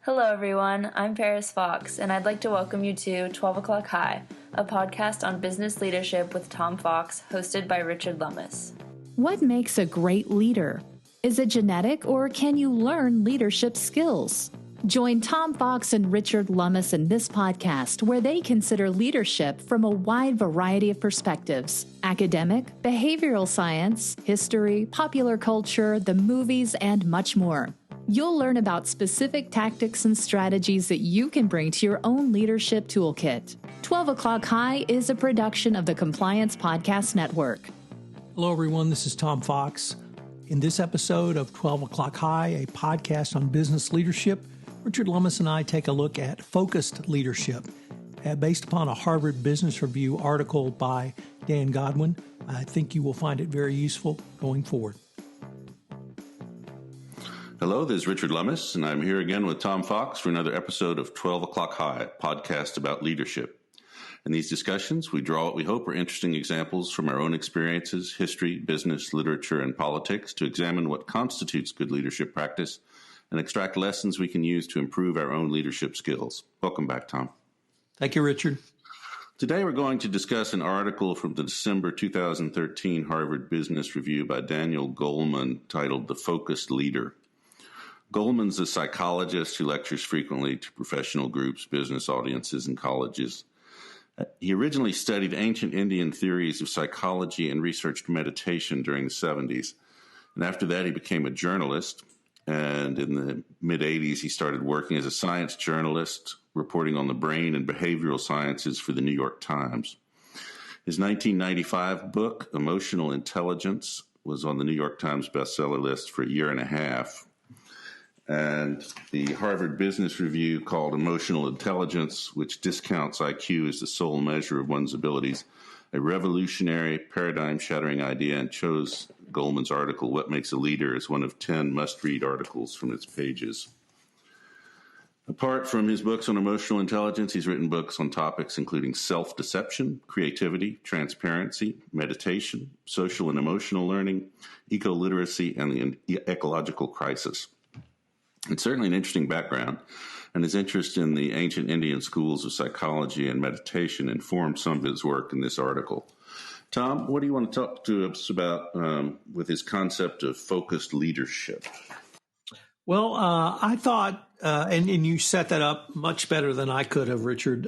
Hello everyone, I'm Paris Fox, and I'd like to welcome you to 12 O'Clock High, a podcast on business leadership with Tom Fox, hosted by Richard Lummis. What makes a great leader? Is it genetic, or can you learn leadership skills? Join Tom Fox and Richard Lummis in this podcast, where they consider leadership from a wide variety of perspectives: academic, behavioral science, history, popular culture, the movies, and much more. You'll learn about specific tactics and strategies that you can bring to your own leadership toolkit. 12 O'Clock High is a production of the Compliance Podcast Network. Hello, everyone. This is Tom Fox. In this episode of 12 O'Clock High, a podcast on business leadership, Richard Lummis and I take a look at focused leadership based upon a Harvard Business Review article by Dan Goldman. I think you will find it very useful going forward. Hello, this is Richard Lummis, and I'm here again with Tom Fox for another episode of 12 O'Clock High, a podcast about leadership. In these discussions, we draw what we hope are interesting examples from our own experiences, history, business, literature, and politics to examine what constitutes good leadership practice and extract lessons we can use to improve our own leadership skills. Welcome back, Tom. Thank you, Richard. Today, we're going to discuss an article from the December 2013 Harvard Business Review by Daniel Goldman titled "The Focused Leader." Goldman's a psychologist who lectures frequently to professional groups, business audiences, and colleges. He originally studied ancient Indian theories of psychology and researched meditation during the 70s. And after that, he became a journalist. And in the mid-80s, he started working as a science journalist, reporting on the brain and behavioral sciences for the New York Times. His 1995 book, Emotional Intelligence, was on the New York Times bestseller list for a year and a half. And the Harvard Business Review called Emotional Intelligence, which discounts IQ as the sole measure of one's abilities, a revolutionary, paradigm-shattering idea, and chose Goldman's article, What Makes a Leader, as one of 10 must-read articles from its pages. Apart from his books on emotional intelligence, he's written books on topics including self-deception, creativity, transparency, meditation, social and emotional learning, eco-literacy, and the ecological crisis. It's certainly an interesting background, and his interest in the ancient Indian schools of psychology and meditation informed some of his work in this article. Tom, what do you want to talk to us about with his concept of focused leadership? Well, I thought, and you set that up much better than I could have, Richard,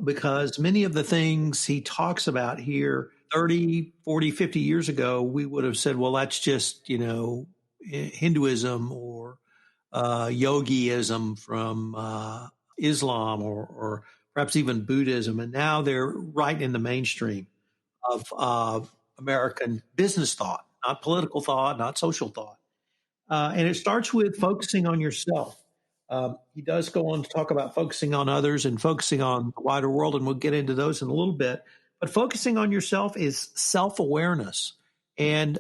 because many of the things he talks about here 30, 40, 50 years ago, we would have said, well, that's just, Hinduism or yogiism from Islam or perhaps even Buddhism. And now they're right in the mainstream of American business thought, not political thought, not social thought. And it starts with focusing on yourself. He does go on to talk about focusing on others and focusing on the wider world, and we'll get into those in a little bit. But focusing on yourself is self-awareness. And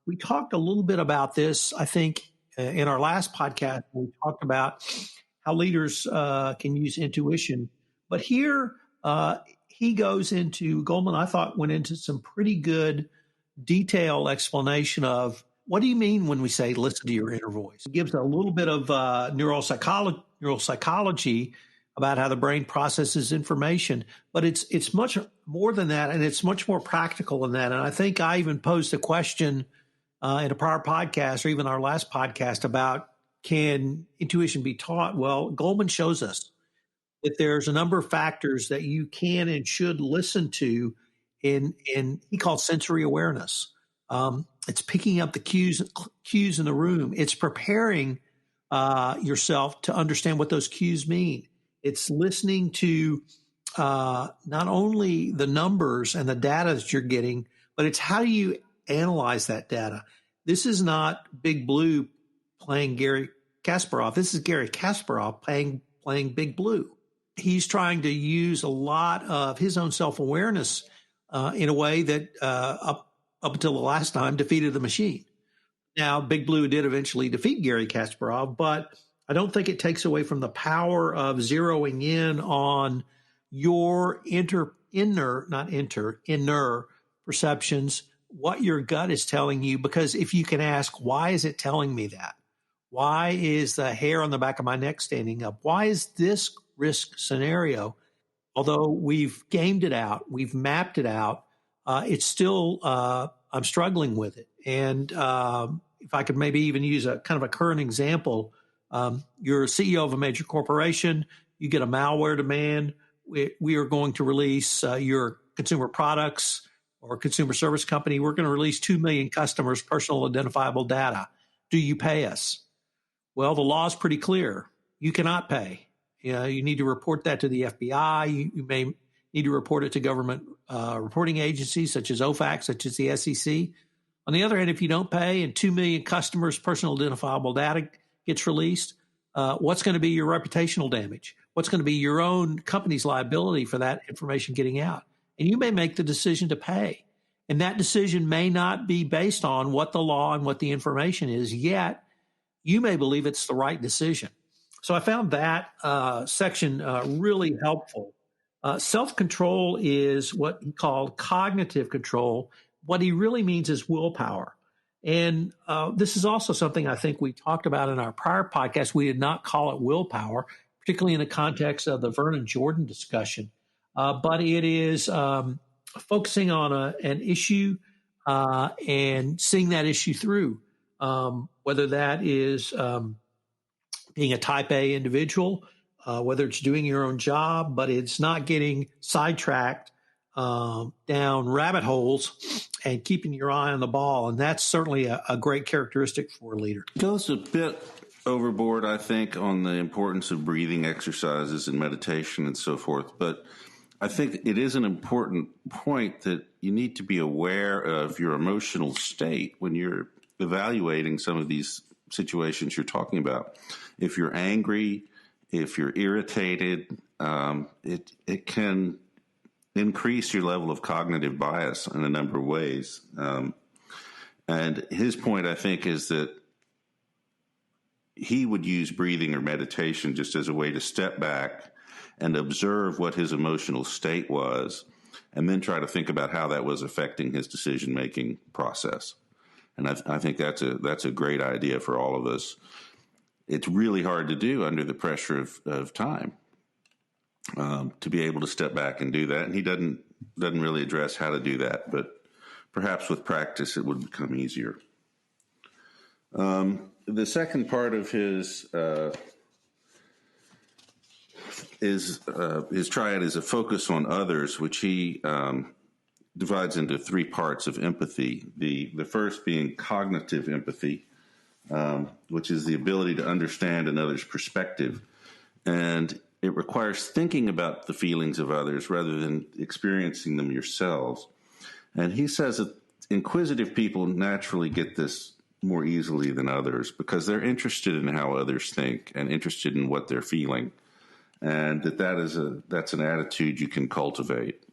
we talked a little bit about this, I think, in our last podcast. We talked about how leaders can use intuition. But here he goes into, Goldman, I thought, went into some pretty good detailed explanation of what do you mean when we say listen to your inner voice. It gives a little bit of neuropsychology about how the brain processes information. But it's much more than that, and it's much more practical than that. And I think I even posed a question in a prior podcast or even our last podcast about can intuition be taught? Well, Goldman shows us that there's a number of factors that you can and should listen to in he calls sensory awareness. It's picking up the cues in the room. It's preparing yourself to understand what those cues mean. It's listening to not only the numbers and the data that you're getting, but it's how do you analyze that data. This is not Big Blue playing Gary Kasparov. This is Gary Kasparov playing Big Blue. He's trying to use a lot of his own self-awareness in a way that up until the last time defeated the machine. Now, Big Blue did eventually defeat Gary Kasparov, but I don't think it takes away from the power of zeroing in on your inner perceptions, what your gut is telling you, because if you can ask, why is it telling me that? Why is the hair on the back of my neck standing up? Why is this risk scenario, although we've gamed it out, we've mapped it out, it's still, I'm struggling with it. And if I could maybe even use a kind of a current example, you're a CEO of a major corporation, you get a malware demand. We are going to release your consumer products or consumer service company. We're going to release 2 million customers' personal identifiable data. Do you pay us? Well, the law is pretty clear. You cannot pay. You need to report that to the FBI. You may need to report it to government reporting agencies such as OFAC, such as the SEC. On the other hand, if you don't pay and 2 million customers' personal identifiable data gets released, what's going to be your reputational damage? What's going to be your own company's liability for that information getting out? And you may make the decision to pay. And that decision may not be based on what the law and what the information is, yet you may believe it's the right decision. So I found that section really helpful. Self-control is what he called cognitive control. What he really means is willpower. And this is also something I think we talked about in our prior podcast. We did not call it willpower, particularly in the context of the Vernon Jordan discussion. But it is focusing on an issue and seeing that issue through, whether that is being a type A individual, whether it's doing your own job, but it's not getting sidetracked down rabbit holes and keeping your eye on the ball. And that's certainly a great characteristic for a leader. Goes a bit overboard, I think, on the importance of breathing exercises and meditation and so forth. But I think it is an important point that you need to be aware of your emotional state when you're evaluating some of these situations you're talking about. If you're angry, if you're irritated, it can increase your level of cognitive bias in a number of ways. And his point, I think, is that he would use breathing or meditation just as a way to step back and observe what his emotional state was, and then try to think about how that was affecting his decision-making process. And I think that's a great idea for all of us. It's really hard to do under the pressure of time, to be able to step back and do that. And he doesn't really address how to do that, but perhaps with practice it would become easier. The second part of his triad is a focus on others, which he divides into 3 parts of empathy. The first being cognitive empathy, which is the ability to understand another's perspective. And it requires thinking about the feelings of others rather than experiencing them yourselves. And he says that inquisitive people naturally get this more easily than others because they're interested in how others think and interested in what they're feeling. And that's an attitude you can cultivate.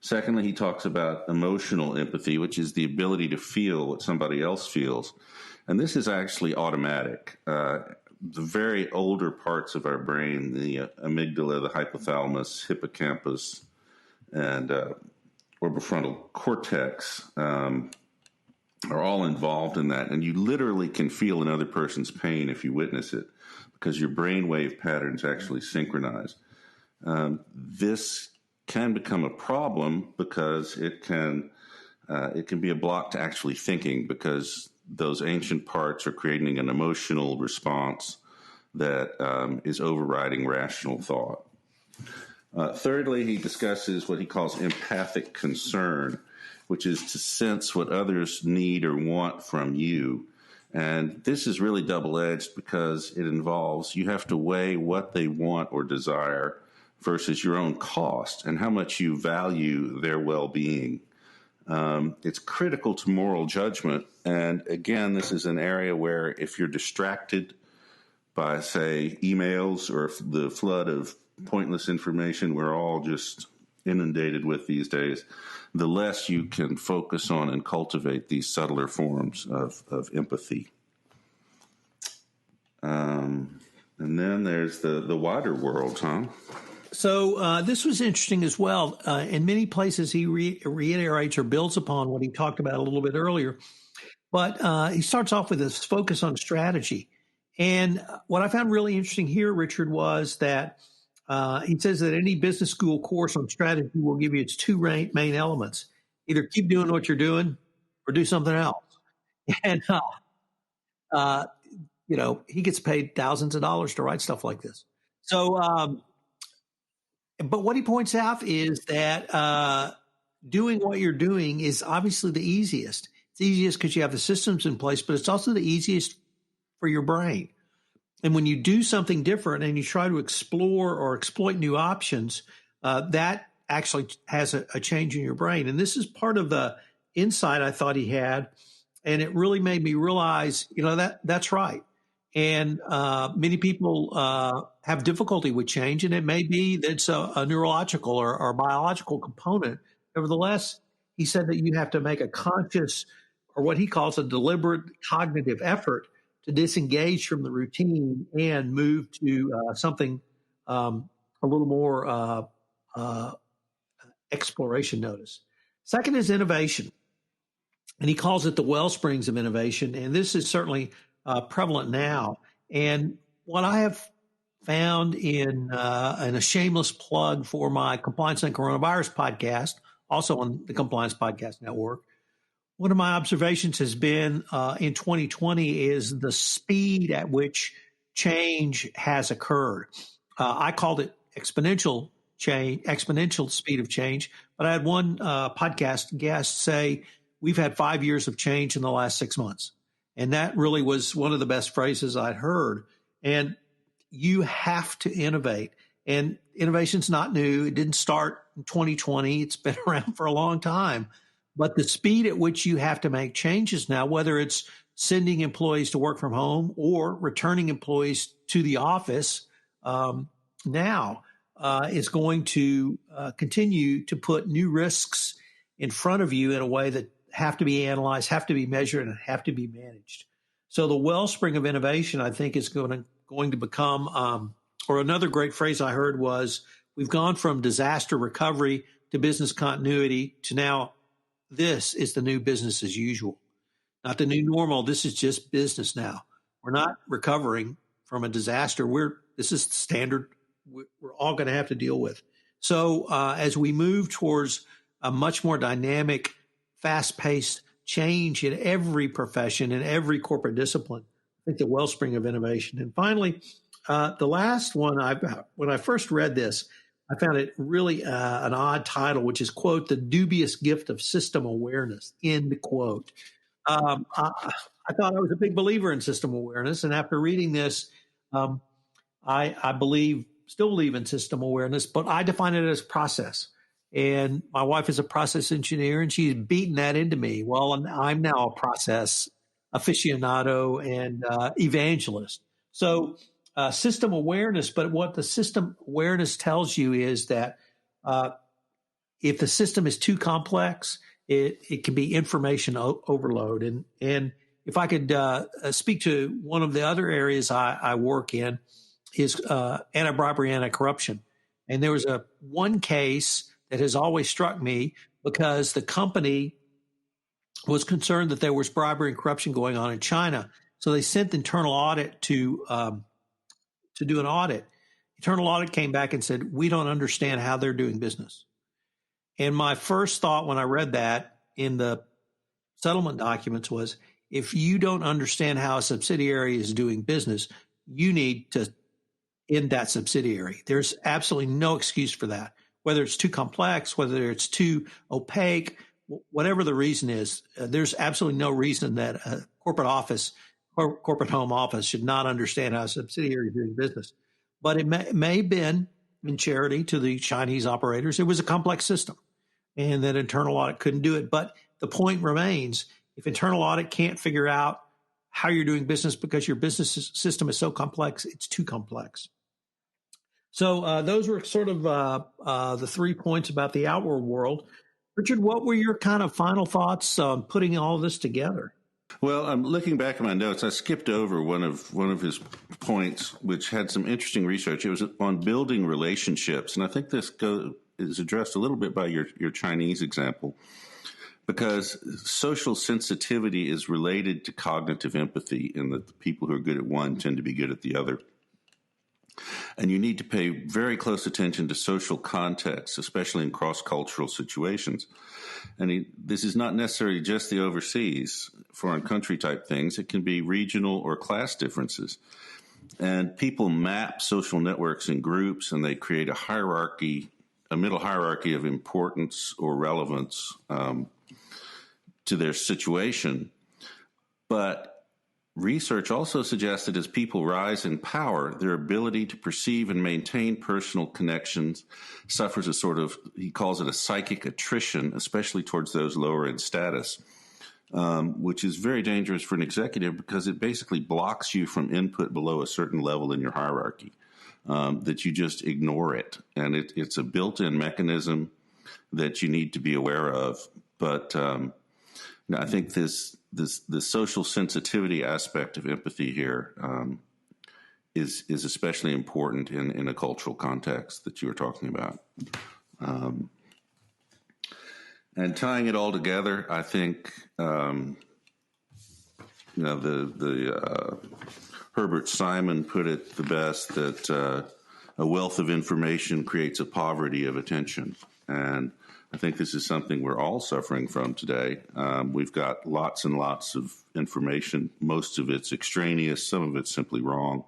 Secondly, he talks about emotional empathy, which is the ability to feel what somebody else feels. And this is actually automatic. The very older parts of our brain, the amygdala, the hypothalamus, hippocampus, and orbitofrontal cortex are all involved in that. And you literally can feel another person's pain if you witness it because your brainwave patterns actually synchronize. This can become a problem because it can be a block to actually thinking because those ancient parts are creating an emotional response that is overriding rational thought. Thirdly, he discusses what he calls empathic concern, which is to sense what others need or want from you. And this is really double-edged because it involves you have to weigh what they want or desire versus your own cost and how much you value their well-being. It's critical to moral judgment. And again, this is an area where if you're distracted by, say, emails or the flood of pointless information we're all just inundated with these days, the less you can focus on and cultivate these subtler forms of empathy. And then there's the wider world, Tom. So this was interesting as well. In many places, he reiterates or builds upon what he talked about a little bit earlier. But he starts off with this focus on strategy. And what I found really interesting here, Richard, was that he says that any business school course on strategy will give you its two main elements. Either keep doing what you're doing or do something else. And, he gets paid thousands of dollars to write stuff like this. So, but what he points out is that doing what you're doing is obviously the easiest. It's easiest because you have the systems in place, but it's also the easiest for your brain. And when you do something different and you try to explore or exploit new options, that actually has a change in your brain. And this is part of the insight I thought he had. And it really made me realize, that's right. And many people have difficulty with change, and it may be that it's a neurological or biological component. Nevertheless, he said that you have to make a conscious, or what he calls a deliberate cognitive effort, to disengage from the routine and move to something a little more exploration notice. Second is innovation. And he calls it the well springs of innovation. And this is certainly prevalent now. And what I have found in a shameless plug for my Compliance and Coronavirus podcast, also on the Compliance Podcast Network, one of my observations has been in 2020 is the speed at which change has occurred. I called it exponential speed of change. But I had one podcast guest say, we've had 5 years of change in the last 6 months. And that really was one of the best phrases I'd heard. And you have to innovate. And innovation's not new. It didn't start in 2020. It's been around for a long time. But the speed at which you have to make changes now, whether it's sending employees to work from home or returning employees to the office now, is going to continue to put new risks in front of you in a way that have to be analyzed, have to be measured, and have to be managed. So the wellspring of innovation, I think, is going to become, or another great phrase I heard was, we've gone from disaster recovery to business continuity to now this is the new business as usual, not the new normal. This is just business now. We're not recovering from a disaster. This is the standard we're all going to have to deal with. So as we move towards a much more dynamic, fast-paced change in every profession, in every corporate discipline, I think the wellspring of innovation. And finally, the last one, when I first read this, I found it really an odd title, which is, quote, the dubious gift of system awareness, end quote. I thought I was a big believer in system awareness. And after reading this, I still believe in system awareness, but I define it as process. And my wife is a process engineer, and she's beaten that into me. Well, I'm now a process aficionado and evangelist. So system awareness, but what the system awareness tells you is that if the system is too complex, it can be information overload. And if I could speak to one of the other areas I work in is anti-bribery, anti-corruption. And there was one case that has always struck me because the company was concerned that there was bribery and corruption going on in China. So they sent the internal audit to do an audit. Internal audit came back and said, we don't understand how they're doing business. And my first thought when I read that in the settlement documents was, if you don't understand how a subsidiary is doing business, you need to end that subsidiary. There's absolutely no excuse for that. Whether it's too complex, whether it's too opaque, whatever the reason is, there's absolutely no reason that a corporate office or corporate home office should not understand how a subsidiary is doing business. But it may have been in charity to the Chinese operators. It was a complex system, and that internal audit couldn't do it. But the point remains, if internal audit can't figure out how you're doing business because your business system is so complex, it's too complex. So those were sort of the 3 points about the outward world. Richard, what were your kind of final thoughts on putting all this together? Well, I'm looking back at my notes. I skipped over one of his points, which had some interesting research. It was on building relationships, and I think this is addressed a little bit by your Chinese example. because social sensitivity is related to cognitive empathy, in that the people who are good at one tend to be good at the other. And you need to pay very close attention to social context, especially in cross-cultural situations. And this is not necessarily just the overseas foreign country type things. It can be regional or class differences. And people map social networks in groups, and they create a hierarchy, a middle hierarchy of importance or relevance to their situation. But research also suggests that as people rise in power, their ability to perceive and maintain personal connections suffers a sort of, he calls it a psychic attrition, especially towards those lower in status, which is very dangerous for an executive because it basically blocks you from input below a certain level in your hierarchy, that you just ignore it. And it's a built-in mechanism that you need to be aware of. But I think the social sensitivity aspect of empathy here is especially important in a cultural context that you were talking about. And tying it all together, I think the Herbert Simon put it the best, that a wealth of information creates a poverty of attention. And I think this is something we're all suffering from today. We've got lots and lots of information. Most of it's extraneous. Some of it's simply wrong.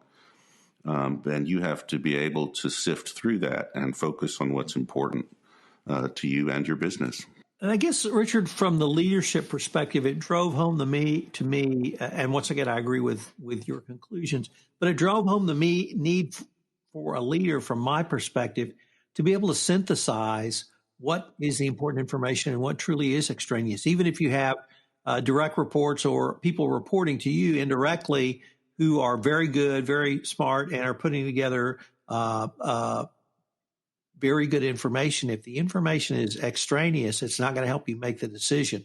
And you have to be able to sift through that and focus on what's important to you and your business. And I guess, Richard, from the leadership perspective, it drove home to me, and once again, I agree with your conclusions, but it drove home the need for a leader, from my perspective, to be able to synthesize what is the important information and what truly is extraneous. Even if you have direct reports or people reporting to you indirectly who are very good, very smart, and are putting together very good information, if the information is extraneous, it's not going to help you make the decision.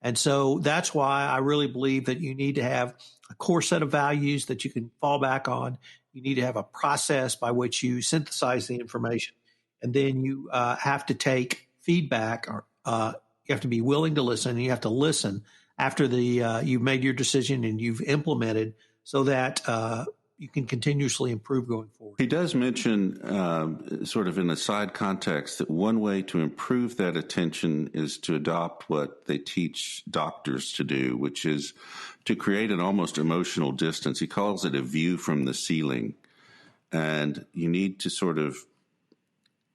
And so that's why I really believe that you need to have a core set of values that you can fall back on. You need to have a process by which you synthesize the information. And then you have to take feedback, or you have to be willing to listen, and you have to listen after you've made your decision and you've implemented, so that you can continuously improve going forward. He does mention, sort of in a side context, that one way to improve that attention is to adopt what they teach doctors to do, which is to create an almost emotional distance. He calls it a view from the ceiling. And you need to sort of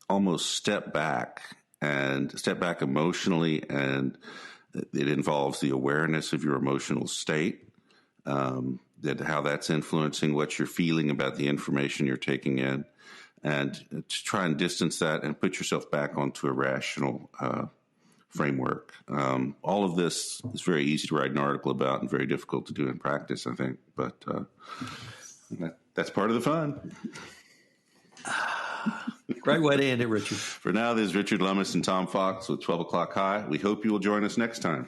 almost step back emotionally, and it involves the awareness of your emotional state, that how that's influencing what you're feeling about the information you're taking in, and to try and distance that and put yourself back onto a rational framework. All of this is very easy to write an article about and very difficult to do in practice, I think, but that's part of the fun. Great way to end it, Richard. For now, this is Richard Lummis and Tom Fox with 12 O'Clock High. We hope you will join us next time.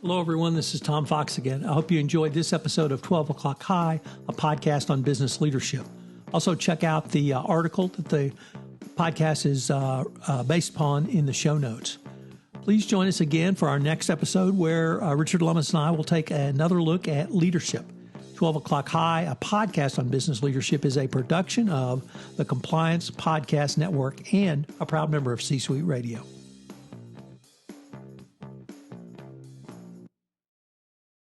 Hello, everyone. This is Tom Fox again. I hope you enjoyed this episode of 12 O'Clock High, a podcast on business leadership. Also, check out the article that the podcast is based upon in the show notes. Please join us again for our next episode, where Richard Lummis and I will take another look at leadership. 12 O'Clock High, a podcast on business leadership, is a production of the Compliance Podcast Network and a proud member of C-Suite Radio.